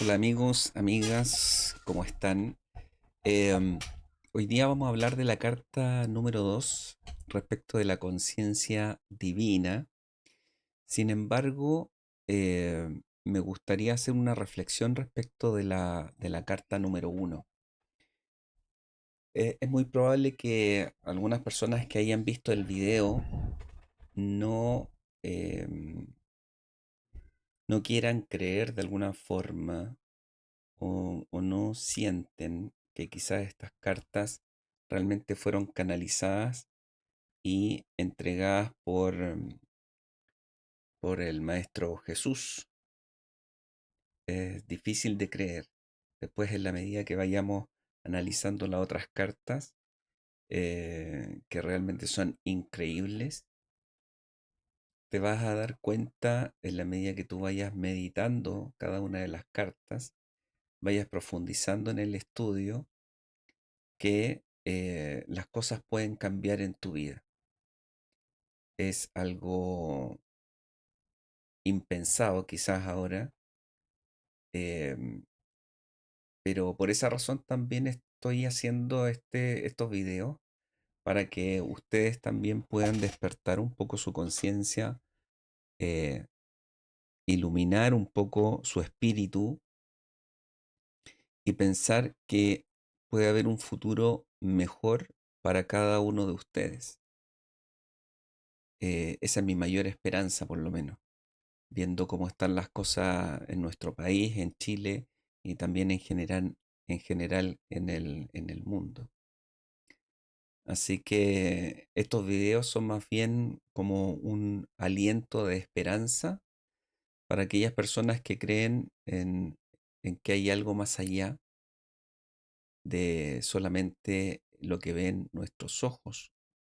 Hola amigos, amigas, ¿cómo están? Em, Hoy día vamos a hablar de la carta número 2 respecto de la conciencia divina. Sin embargo, me gustaría hacer una reflexión respecto de la carta número uno. Es muy probable que algunas personas que hayan visto el video no, em, no quieran creer de alguna forma o no sienten que quizás estas cartas realmente fueron canalizadas y entregadas por el Maestro Jesús. Es difícil de creer. Después, en la medida que vayamos analizando las otras cartas, que realmente son increíbles, te vas a dar cuenta en la medida que tú vayas meditando cada una de las cartas, vayas profundizando en el estudio, que las cosas pueden cambiar en tu vida. Es algo impensado quizás ahora, em, pero por esa razón también estoy haciendo estos videos para que ustedes también puedan despertar un poco su conciencia, eh, iluminar un poco su espíritu y pensar que puede haber un futuro mejor para cada uno de ustedes. Esa es mi mayor esperanza, por lo menos, viendo cómo están las cosas en nuestro país, en Chile y también en general en el mundo. Así que estos videos son más bien como un aliento de esperanza para aquellas personas que creen en que hay algo más allá de solamente lo que ven nuestros ojos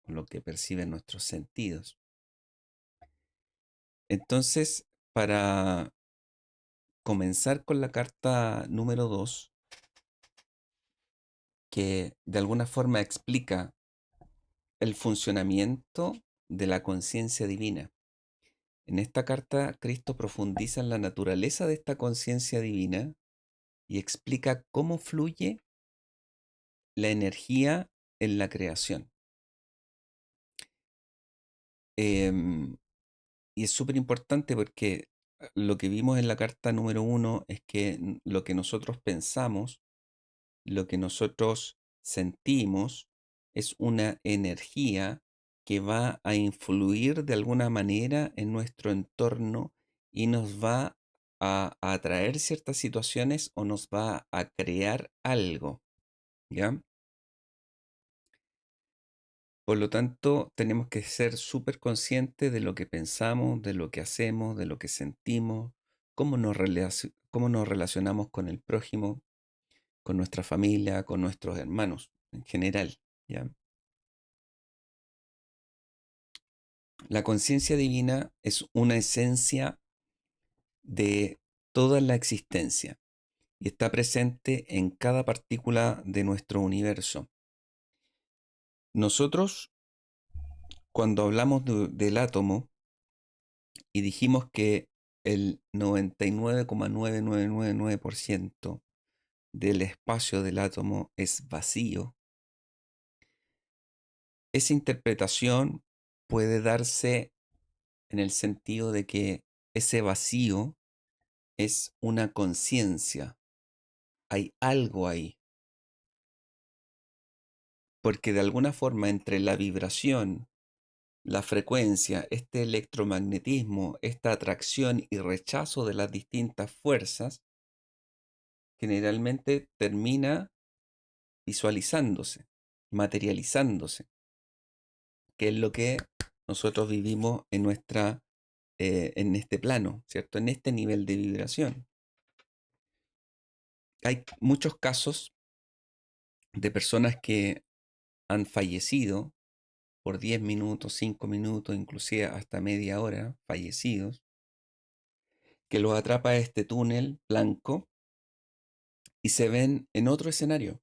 o lo que perciben nuestros sentidos. Entonces, para comenzar con la carta número 2, que de alguna forma explica el funcionamiento de la conciencia divina. En esta carta, Cristo profundiza en la naturaleza de esta conciencia divina y explica cómo fluye la energía en la creación. Em, y es súper importante porque lo que vimos en la carta número 1 es que lo que nosotros pensamos, lo que nosotros sentimos, es una energía que va a influir de alguna manera en nuestro entorno y nos va a atraer ciertas situaciones o nos va a crear algo, ¿ya? Por lo tanto, tenemos que ser súper conscientes de lo que pensamos, de lo que hacemos, de lo que sentimos, cómo nos relacionamos con el prójimo, con nuestra familia, con nuestros hermanos en general, ¿ya? La conciencia divina es una esencia de toda la existencia y está presente en cada partícula de nuestro universo. Nosotros, cuando hablamos del átomo y dijimos que el 99,9999% del espacio del átomo es vacío, esa interpretación puede darse en el sentido de que ese vacío es una conciencia, hay algo ahí, porque de alguna forma entre la vibración, la frecuencia, este electromagnetismo, esta atracción y rechazo de las distintas fuerzas, generalmente termina visualizándose, materializándose, que es lo que nosotros vivimos en este plano, ¿cierto? En este nivel de vibración. Hay muchos casos de personas que han fallecido por 10 minutos, 5 minutos, inclusive hasta media hora, fallecidos, que los atrapa este túnel blanco y se ven en otro escenario,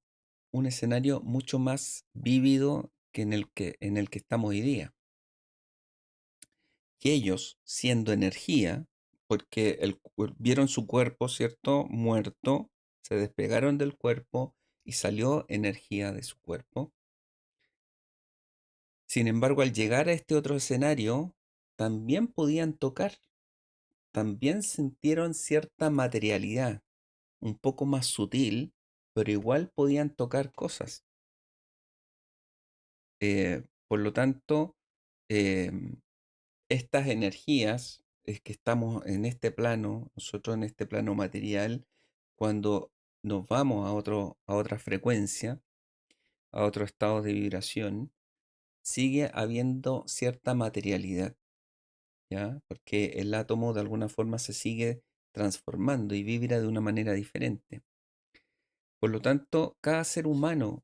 un escenario mucho más vívido que en el que estamos hoy día. Que ellos, siendo energía, porque vieron su cuerpo, ¿cierto? Muerto, se despegaron del cuerpo y salió energía de su cuerpo. Sin embargo, al llegar a este otro escenario, también podían tocar, también sintieron cierta materialidad, un poco más sutil, pero igual podían tocar cosas. Por lo tanto, em, estas energías, es que estamos en este plano, nosotros en este plano material, cuando nos vamos a otra frecuencia, a otro estado de vibración, sigue habiendo cierta materialidad, ¿ya? Porque el átomo de alguna forma se sigue transformando y vibra de una manera diferente. Por lo tanto, cada ser humano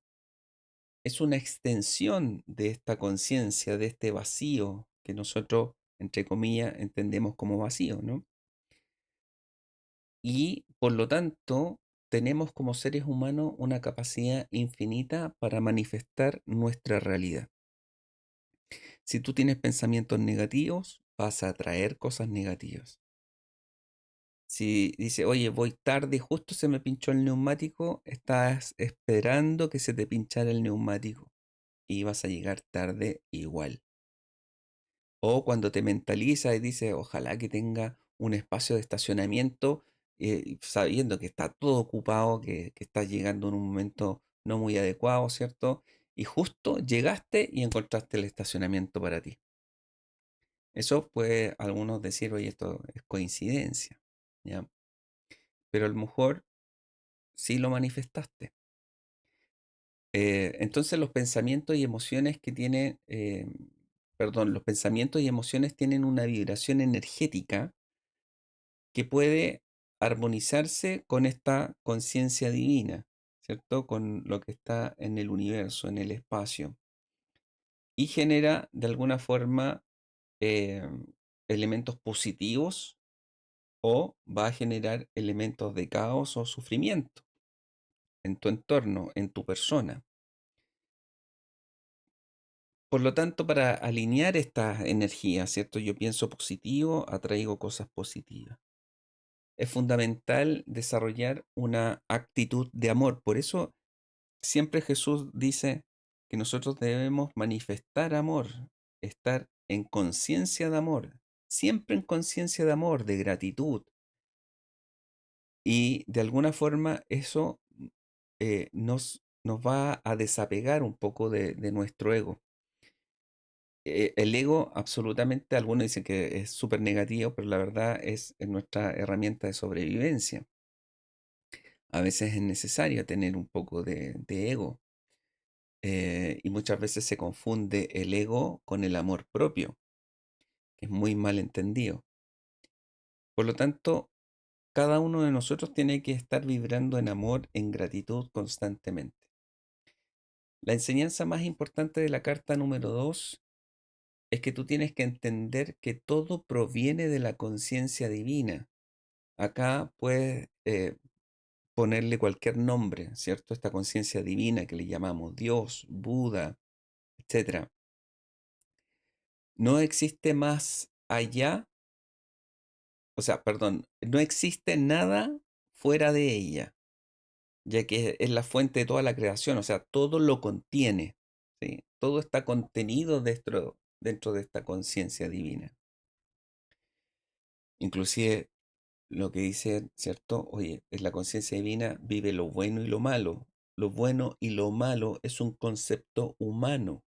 es una extensión de esta conciencia, de este vacío que nosotros, entre comillas, entendemos como vacío, ¿no? Y por lo tanto, tenemos como seres humanos una capacidad infinita para manifestar nuestra realidad. Si tú tienes pensamientos negativos, vas a atraer cosas negativas. Si dice, oye, voy tarde y justo se me pinchó el neumático, estás esperando que se te pinchara el neumático y vas a llegar tarde igual. O cuando te mentalizas y dices, ojalá que tenga un espacio de estacionamiento, sabiendo que está todo ocupado, que estás llegando en un momento no muy adecuado, ¿cierto? Y justo llegaste y encontraste el estacionamiento para ti. Eso puede algunos decir, oye, esto es coincidencia, ¿ya? Pero a lo mejor sí lo manifestaste. Entonces los pensamientos y emociones que tienen, perdón, los pensamientos y emociones tienen una vibración energética que puede armonizarse con esta conciencia divina, ¿cierto? Con lo que está en el universo, en el espacio, y genera de alguna forma eh, elementos positivos o va a generar elementos de caos o sufrimiento en tu entorno, en tu persona. Por lo tanto, para alinear estas energías, ¿cierto? Yo pienso positivo, atraigo cosas positivas. Es fundamental desarrollar una actitud de amor. Por eso siempre Jesús dice que nosotros debemos manifestar amor, estar en conciencia de amor, siempre en conciencia de amor, de gratitud. Y de alguna forma eso nos va a desapegar un poco de nuestro ego. El ego absolutamente, algunos dicen que es súper negativo, pero la verdad es nuestra herramienta de sobrevivencia. A veces es necesario tener un poco de ego. Y muchas veces se confunde el ego con el amor propio, que es muy mal entendido. Por lo tanto, cada uno de nosotros tiene que estar vibrando en amor, en gratitud constantemente. La enseñanza más importante de la carta número 2 es que tú tienes que entender que todo proviene de la conciencia divina. Acá puedes ponerle cualquier nombre, ¿cierto? Esta conciencia divina que le llamamos Dios, Buda, etcétera. No existe más allá, o sea, perdón, no existe nada fuera de ella, ya que es la fuente de toda la creación, o sea, todo lo contiene, ¿sí? Todo está contenido dentro de esta conciencia divina. Inclusive lo que dice, ¿cierto? Oye, en la conciencia divina vive lo bueno y lo malo. Lo bueno y lo malo es un concepto humano,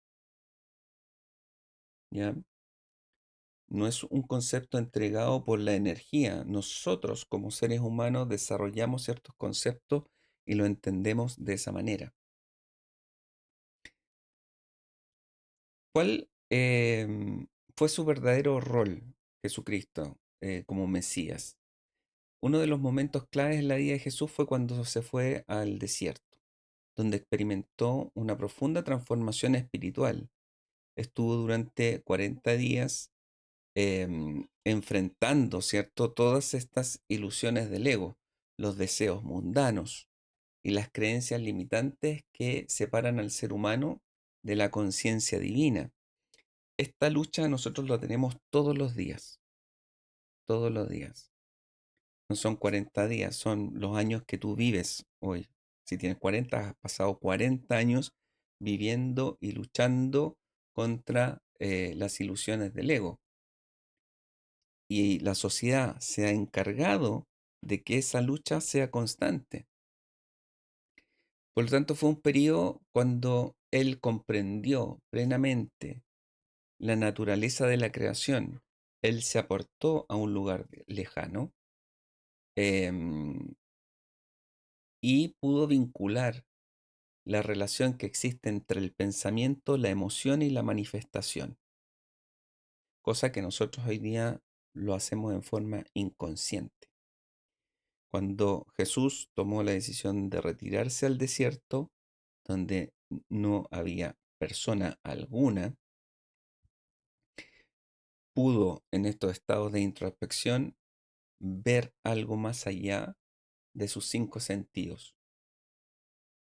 ¿ya? No es un concepto entregado por la energía. Nosotros como seres humanos desarrollamos ciertos conceptos y lo entendemos de esa manera. ¿Cuál fue su verdadero rol, Jesucristo, como Mesías? Uno de los momentos claves en la vida de Jesús fue cuando se fue al desierto, donde experimentó una profunda transformación espiritual. Estuvo durante 40 días enfrentando, ¿cierto? Todas estas ilusiones del ego, los deseos mundanos y las creencias limitantes que separan al ser humano de la conciencia divina. Esta lucha nosotros la tenemos todos los días, todos los días. No son 40 días, son los años que tú vives hoy. Si tienes 40, has pasado 40 años viviendo y luchando contra las ilusiones del ego. Y la sociedad se ha encargado de que esa lucha sea constante. Por lo tanto, fue un periodo cuando él comprendió plenamente la naturaleza de la creación. Él se aportó a un lugar lejano, em, y pudo vincular la relación que existe entre el pensamiento, la emoción y la manifestación, cosa que nosotros hoy día lo hacemos en forma inconsciente. Cuando Jesús tomó la decisión de retirarse al desierto, donde no había persona alguna, pudo en estos estados de introspección ver algo más allá de sus cinco sentidos.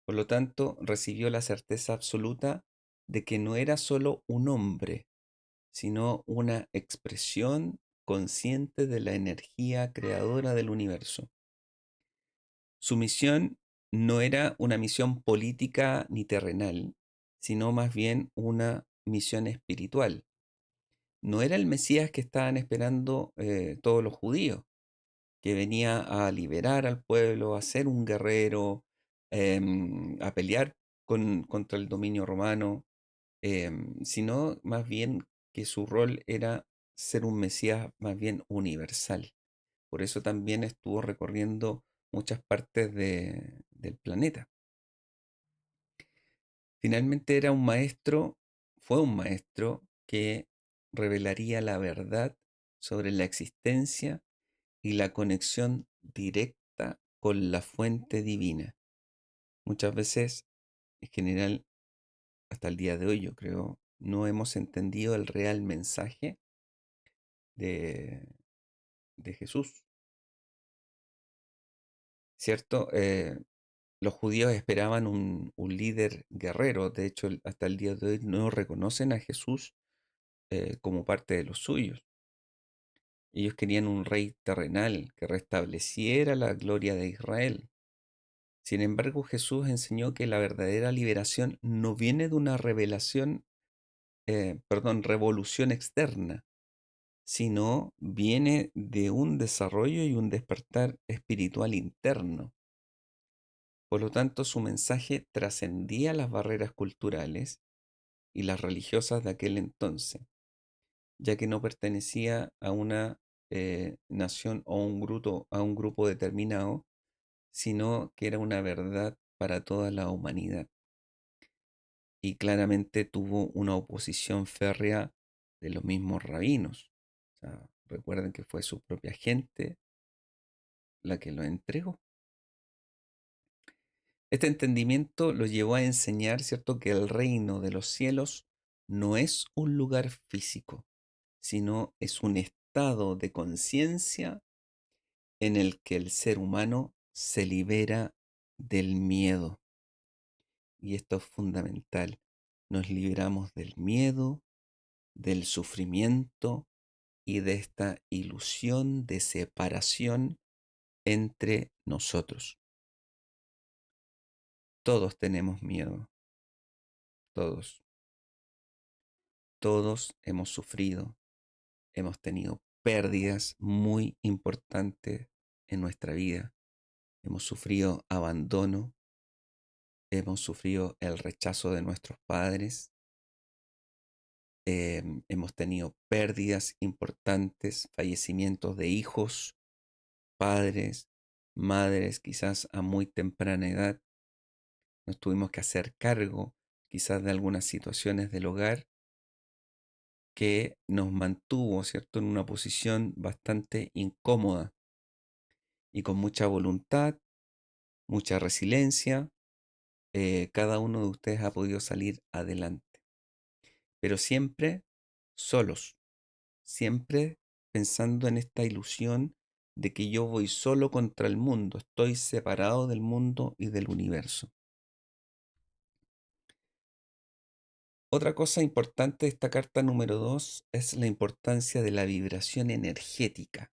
Por lo tanto, recibió la certeza absoluta de que no era solo un hombre, sino una expresión consciente de la energía creadora del universo. Su misión no era una misión política ni terrenal, sino más bien una misión espiritual. No era el Mesías que estaban esperando todos los judíos, que venía a liberar al pueblo, a ser un guerrero, a pelear contra el dominio romano, sino más bien que su rol era ser un Mesías más bien universal. Por eso también estuvo recorriendo muchas partes del planeta. Finalmente era un maestro, fue un maestro que revelaría la verdad sobre la existencia y la conexión directa con la fuente divina. Muchas veces, en general, hasta el día de hoy, yo creo, no hemos entendido el real mensaje de, de Jesús, ¿cierto? Los judíos esperaban un líder guerrero, de hecho, hasta el día de hoy no reconocen a Jesús como parte de los suyos. Ellos querían un rey terrenal que restableciera la gloria de Israel. Sin embargo, Jesús enseñó que la verdadera liberación no viene de una revolución externa, sino viene de un desarrollo y un despertar espiritual interno. Por lo tanto, su mensaje trascendía las barreras culturales y las religiosas de aquel entonces, ya que no pertenecía a una nación o a un grupo determinado, sino que era una verdad para toda la humanidad. Y claramente tuvo una oposición férrea de los mismos rabinos. O sea, recuerden que fue su propia gente la que lo entregó. Este entendimiento lo llevó a enseñar, ¿cierto?, que el reino de los cielos no es un lugar físico, sino es un estado de conciencia en el que el ser humano se libera del miedo. Y esto es fundamental. Nos liberamos del miedo, del sufrimiento y de esta ilusión de separación entre nosotros. Todos tenemos miedo, todos. Todos hemos sufrido, hemos tenido pérdidas muy importantes en nuestra vida. Hemos sufrido abandono, hemos sufrido el rechazo de nuestros padres, hemos tenido pérdidas importantes, fallecimientos de hijos, padres, madres, quizás a muy temprana edad. Nos tuvimos que hacer cargo quizás de algunas situaciones del hogar que nos mantuvo, ¿cierto?, en una posición bastante incómoda y con mucha voluntad, mucha resiliencia. Cada uno de ustedes ha podido salir adelante, pero siempre solos, siempre pensando en esta ilusión de que yo voy solo contra el mundo, estoy separado del mundo y del universo. Otra cosa importante de esta carta número 2 es la importancia de la vibración energética.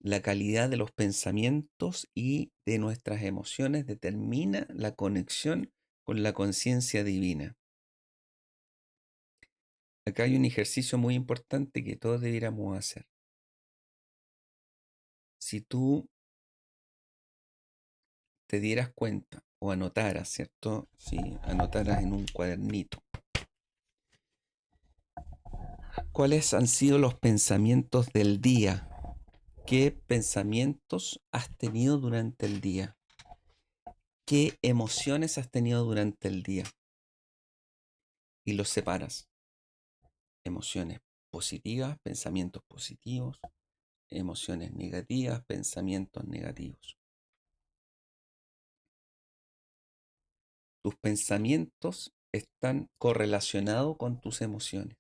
La calidad de los pensamientos y de nuestras emociones determina la conexión con la conciencia divina. Acá hay un ejercicio muy importante que todos debiéramos hacer. Si tú te dieras cuenta o anotaras, ¿cierto? Si anotaras en un cuadernito, ¿cuáles han sido los pensamientos del día? ¿Qué pensamientos has tenido durante el día? ¿Qué emociones has tenido durante el día? Y los separas. Emociones positivas, pensamientos positivos, emociones negativas, pensamientos negativos. Tus pensamientos están correlacionados con tus emociones.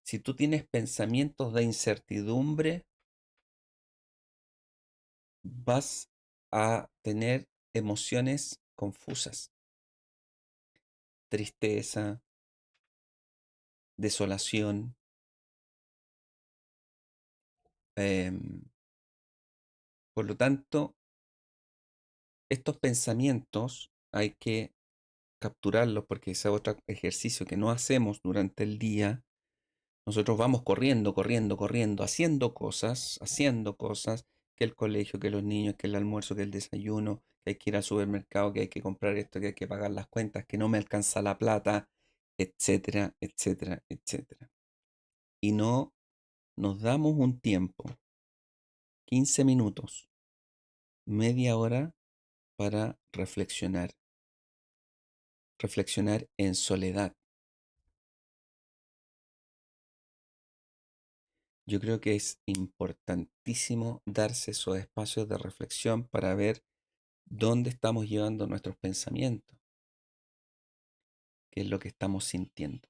Si tú tienes pensamientos de incertidumbre, vas a tener emociones confusas, tristeza, desolación. Por lo tanto, estos pensamientos hay que capturarlos porque ese es otro ejercicio que no hacemos durante el día. Nosotros vamos corriendo, corriendo, corriendo, haciendo cosas, que el colegio, que los niños, que el almuerzo, que el desayuno, que hay que ir al supermercado, que hay que comprar esto, que hay que pagar las cuentas, que no me alcanza la plata, etcétera, etcétera, etcétera. Y no nos damos un tiempo, 15 minutos, media hora para reflexionar, reflexionar en soledad. Yo creo que es importantísimo darse esos espacios de reflexión para ver dónde estamos llevando nuestros pensamientos, qué es lo que estamos sintiendo.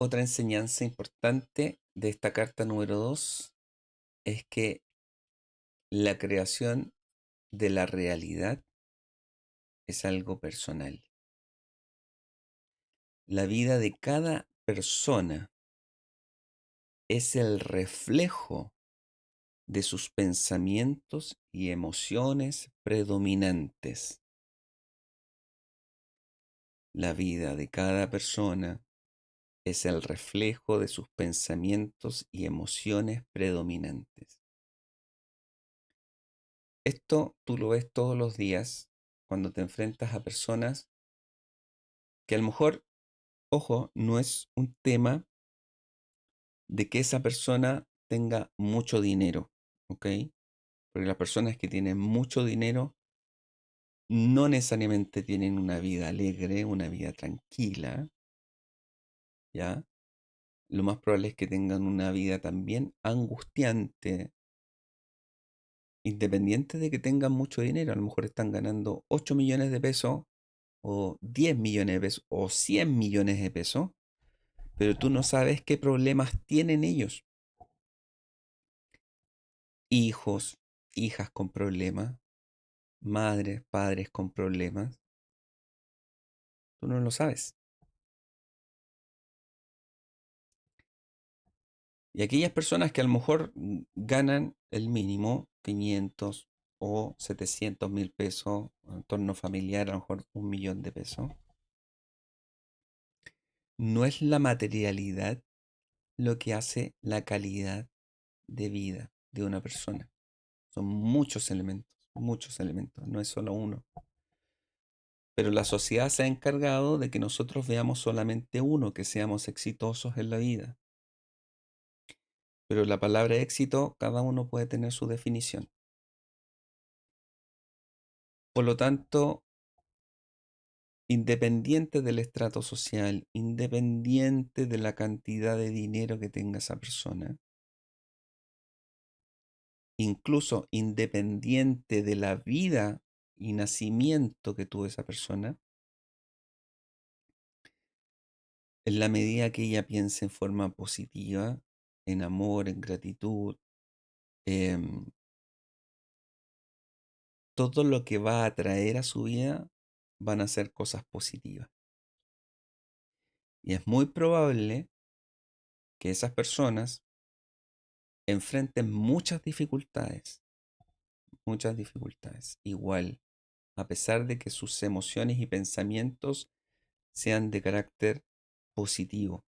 Otra enseñanza importante de esta carta número 2 es que la creación de la realidad es algo personal. La vida de cada persona es el reflejo de sus pensamientos y emociones predominantes. La vida de cada persona es el reflejo de sus pensamientos y emociones predominantes. Esto tú lo ves todos los días cuando te enfrentas a personas que a lo mejor, ojo, no es un tema de que esa persona tenga mucho dinero, ¿ok? Porque las personas que tienen mucho dinero no necesariamente tienen una vida alegre, una vida tranquila, ¿ya? Lo más probable es que tengan una vida también angustiante, independiente de que tengan mucho dinero. A lo mejor están ganando 8 millones de pesos o 10 millones de pesos o 100 millones de pesos, pero tú no sabes qué problemas tienen ellos. Hijos, hijas con problemas, madres, padres con problemas. Tú no lo sabes. Y aquellas personas que a lo mejor ganan el mínimo, 500 o 700 mil pesos, entorno familiar, a lo mejor 1 millón de pesos, no es la materialidad lo que hace la calidad de vida de una persona. Son muchos elementos, no es solo uno. Pero la sociedad se ha encargado de que nosotros veamos solamente uno, que seamos exitosos en la vida. Pero la palabra éxito, cada uno puede tener su definición. Por lo tanto, independiente del estrato social, independiente de la cantidad de dinero que tenga esa persona, incluso independiente de la vida y nacimiento que tuvo esa persona, en la medida que ella piense en forma positiva, en amor, en gratitud, em, todo lo que va a traer a su vida van a ser cosas positivas. Y es muy probable que esas personas enfrenten muchas dificultades, igual, a pesar de que sus emociones y pensamientos sean de carácter positivo.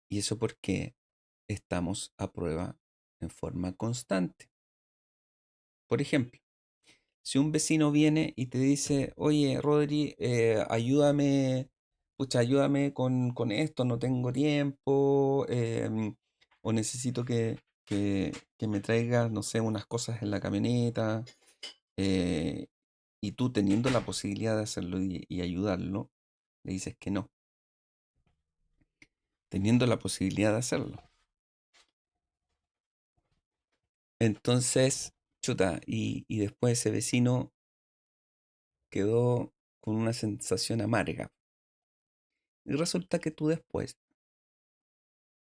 Y eso porque estamos a prueba en forma constante. Por ejemplo, si un vecino viene y te dice, oye, Rodri, ayúdame, pucha, ayúdame con esto, no tengo tiempo, o necesito que me traigas, no sé, unas cosas en la camioneta, eh, y tú teniendo la posibilidad de hacerlo y ayudarlo, le dices que no, teniendo la posibilidad de hacerlo. Entonces, chuta, y después ese vecino quedó con una sensación amarga. Y resulta que tú después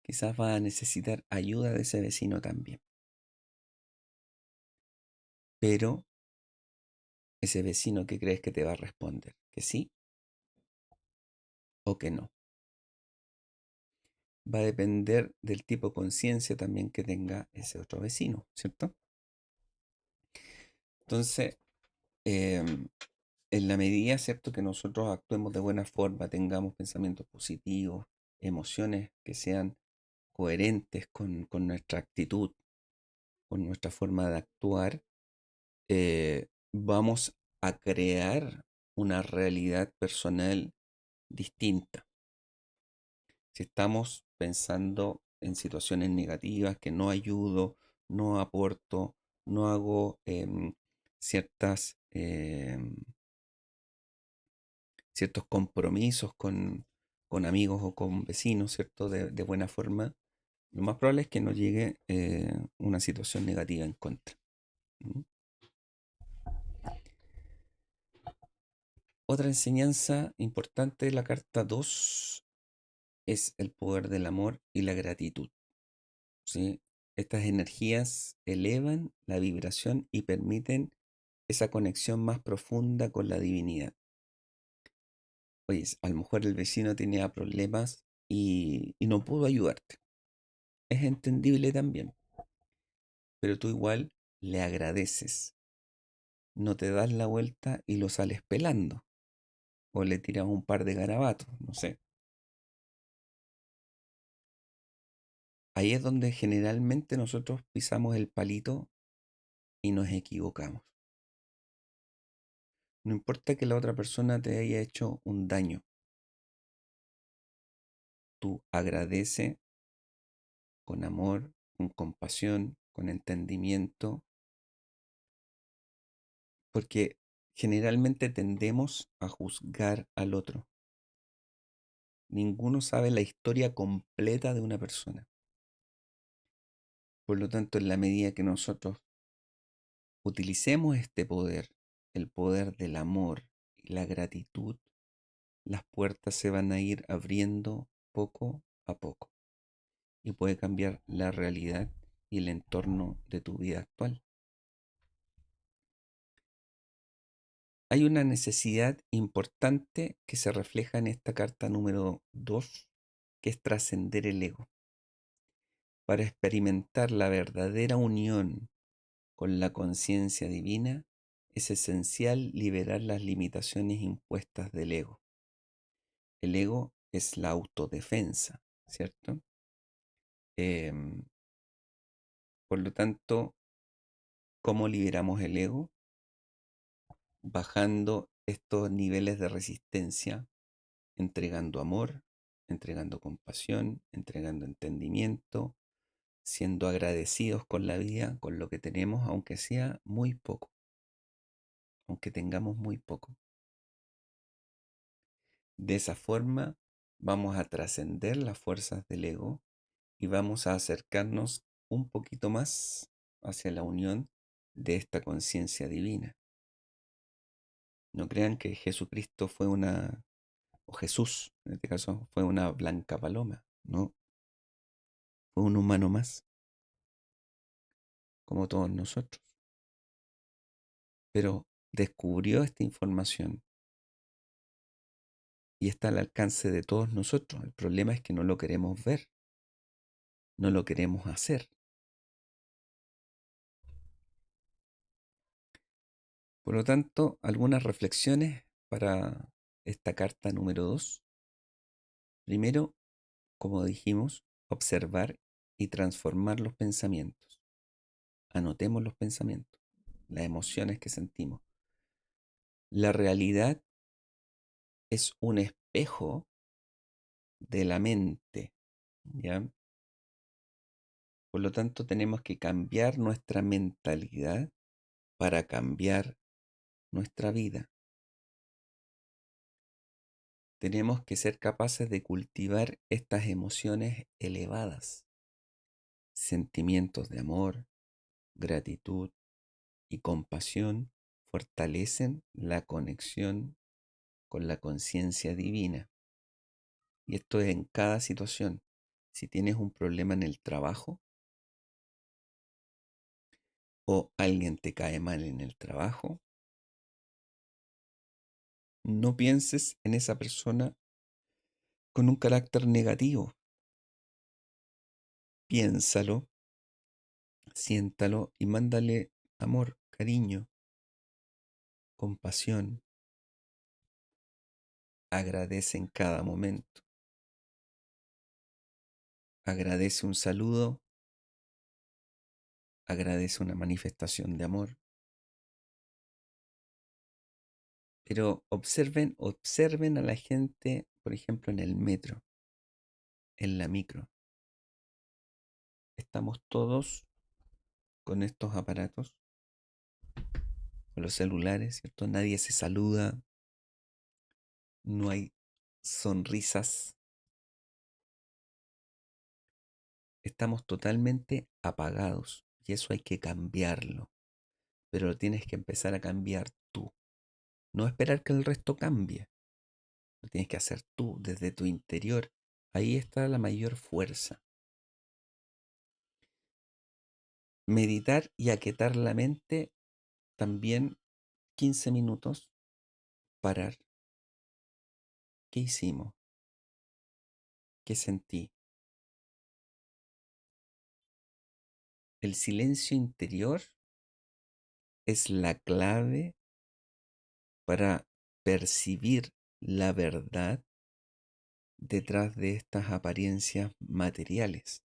quizás vas a necesitar ayuda de ese vecino también. Pero ese vecino que crees que te va a responder, que sí o que no. Va a depender del tipo de conciencia también que tenga ese otro vecino, ¿cierto? Entonces, em, en la medida, ¿cierto?, que nosotros actuemos de buena forma, tengamos pensamientos positivos, emociones que sean coherentes con nuestra actitud, con nuestra forma de actuar, vamos a crear una realidad personal distinta. Si estamos pensando en situaciones negativas, que no ayudo, no aporto, no hago ciertas, ciertos compromisos con amigos o con vecinos, ¿cierto? De buena forma, lo más probable es que nos llegue una situación negativa en contra. ¿Mm? Otra enseñanza importante de la carta 2 es el poder del amor y la gratitud, ¿sí? Estas energías elevan la vibración y permiten esa conexión más profunda con la divinidad. Oye, a lo mejor el vecino tenía problemas y no pudo ayudarte. Es entendible también, pero tú igual le agradeces. No te das la vuelta y lo sales pelando o le tiras un par de garabatos, no sé. Ahí es donde generalmente nosotros pisamos el palito y nos equivocamos. No importa que la otra persona te haya hecho un daño, tú agradece con amor, con compasión, con entendimiento, porque generalmente tendemos a juzgar al otro. Ninguno sabe la historia completa de una persona. Por lo tanto, en la medida que nosotros utilicemos este poder, el poder del amor y la gratitud, las puertas se van a ir abriendo poco a poco y puede cambiar la realidad y el entorno de tu vida actual. Hay una necesidad importante que se refleja en esta carta número 2, que es trascender el ego. Para experimentar la verdadera unión con la conciencia divina, es esencial liberar las limitaciones impuestas del ego. El ego es la autodefensa, ¿cierto? Em, por lo tanto, ¿cómo liberamos el ego? Bajando estos niveles de resistencia, entregando amor, entregando compasión, entregando entendimiento, siendo agradecidos con la vida, con lo que tenemos, aunque sea muy poco, aunque tengamos muy poco. De esa forma vamos a trascender las fuerzas del ego y vamos a acercarnos un poquito más hacia la unión de esta conciencia divina. No crean que Jesucristo fue o Jesús en este caso, fue una blanca paloma, no, fue un humano más, como todos nosotros. Pero descubrió esta información y está al alcance de todos nosotros. El problema es que no lo queremos ver, no lo queremos hacer. Por lo tanto, algunas reflexiones para esta carta número 2. Primero, como dijimos, observar y transformar los pensamientos. Anotemos los pensamientos, las emociones que sentimos. La realidad es un espejo de la mente, ¿ya? Por lo tanto, tenemos que cambiar nuestra mentalidad para cambiar nuestra vida. Tenemos que ser capaces de cultivar estas emociones elevadas, sentimientos de amor, gratitud y compasión fortalecen la conexión con la conciencia divina. Y esto es en cada situación. Si tienes un problema en el trabajo o alguien te cae mal en el trabajo, no pienses en esa persona con un carácter negativo. Piénsalo, siéntalo y mándale amor, cariño, compasión. Agradece en cada momento. Agradece un saludo, agradece una manifestación de amor. Pero observen a la gente, por ejemplo, en el metro, en la micro. Estamos todos con estos aparatos, con los celulares, ¿cierto? Nadie se saluda, no hay sonrisas. Estamos totalmente apagados y eso hay que cambiarlo. Pero lo tienes que empezar a cambiar tú. No esperar que el resto cambie. Lo tienes que hacer tú desde tu interior. Ahí está la mayor fuerza. Meditar y aquietar la mente también 15 minutos. Parar. ¿Qué hicimos? ¿Qué sentí? El silencio interior es la clave para percibir la verdad detrás de estas apariencias materiales.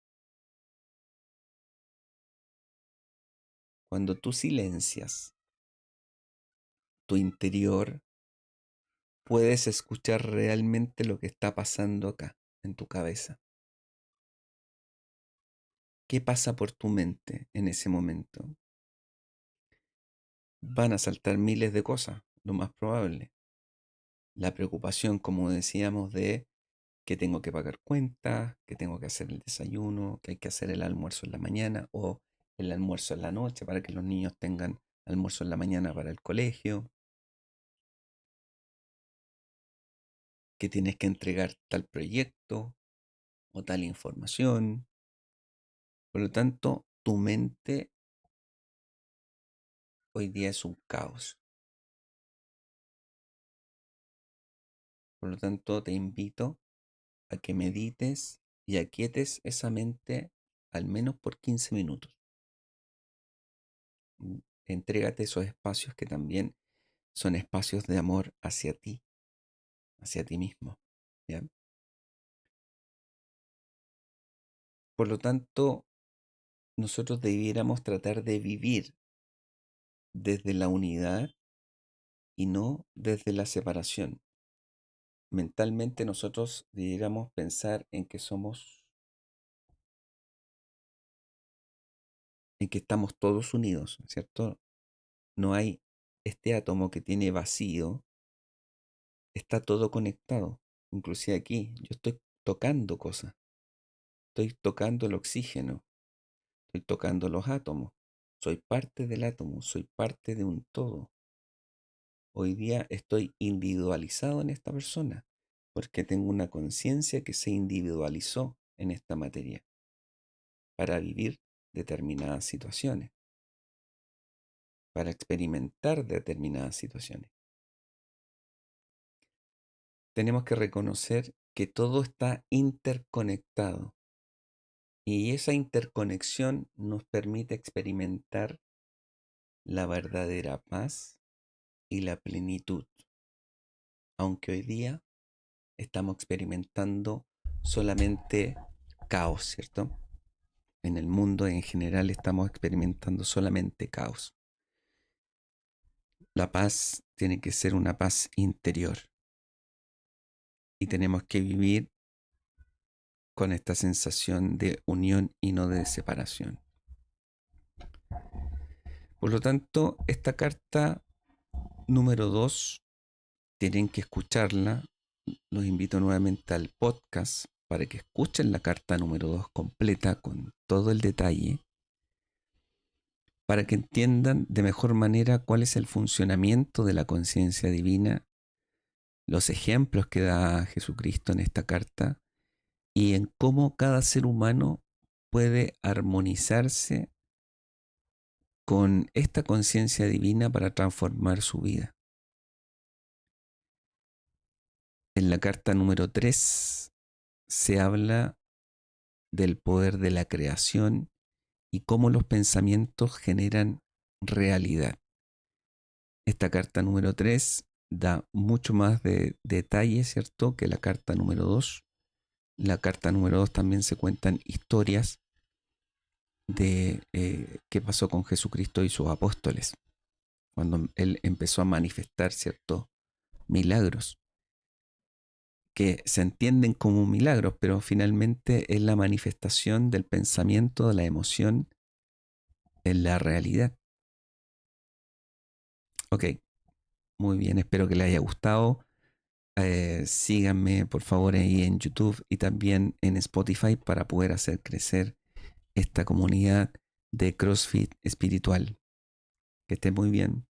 Cuando tú silencias tu interior, puedes escuchar realmente lo que está pasando acá, en tu cabeza. ¿Qué pasa por tu mente en ese momento? Van a saltar miles de cosas, lo más probable. La preocupación, como decíamos, de que tengo que pagar cuentas, que tengo que hacer el desayuno, que hay que hacer el almuerzo en la mañana o el almuerzo en la noche para que los niños tengan almuerzo en la mañana para el colegio, que tienes que entregar tal proyecto o tal información. Por lo tanto, tu mente hoy día es un caos. Por lo tanto, te invito a que medites y aquietes esa mente al menos por 15 minutos. Entrégate esos espacios que también son espacios de amor hacia ti mismo. ¿Ya? Por lo tanto, nosotros debiéramos tratar de vivir desde la unidad y no desde la separación. Mentalmente nosotros debiéramos pensar en que en que estamos todos unidos, ¿cierto? No hay este átomo que tiene vacío, está todo conectado. Inclusive aquí, yo estoy tocando cosas, estoy tocando el oxígeno, estoy tocando los átomos. Soy parte del átomo, soy parte de un todo. Hoy día estoy individualizado en esta persona porque tengo una conciencia que se individualizó en esta materia para vivir determinadas situaciones, para experimentar determinadas situaciones. tenemos que reconocer que todo está interconectado y esa interconexión nos permite experimentar la verdadera paz y la plenitud, aunque hoy día estamos experimentando solamente caos, ¿cierto? En el mundo en general estamos experimentando solamente caos. La paz tiene que ser una paz interior y tenemos que vivir con esta sensación de unión y no de separación. Por lo tanto, esta carta número 2 tienen que escucharla. Los invito nuevamente al podcast para que escuchen la carta número 2 completa con todo el detalle, para que entiendan de mejor manera cuál es el funcionamiento de la conciencia divina, los ejemplos que da Jesucristo en esta carta y en cómo cada ser humano puede armonizarse con esta conciencia divina para transformar su vida. En la carta número 3 se habla del poder de la creación y cómo los pensamientos generan realidad. Esta carta número 3 da mucho más de detalle, ¿cierto?, que la carta número 2. La carta número 2 también se cuentan historias de qué pasó con Jesucristo y sus apóstoles, cuando Él empezó a manifestar ciertos milagros, que se entienden como milagros, pero finalmente es la manifestación del pensamiento, de la emoción en la realidad. Ok, muy bien, espero que les haya gustado. Síganme por favor ahí en YouTube y también en Spotify para poder hacer crecer esta comunidad de CrossFit espiritual. Que esté muy bien.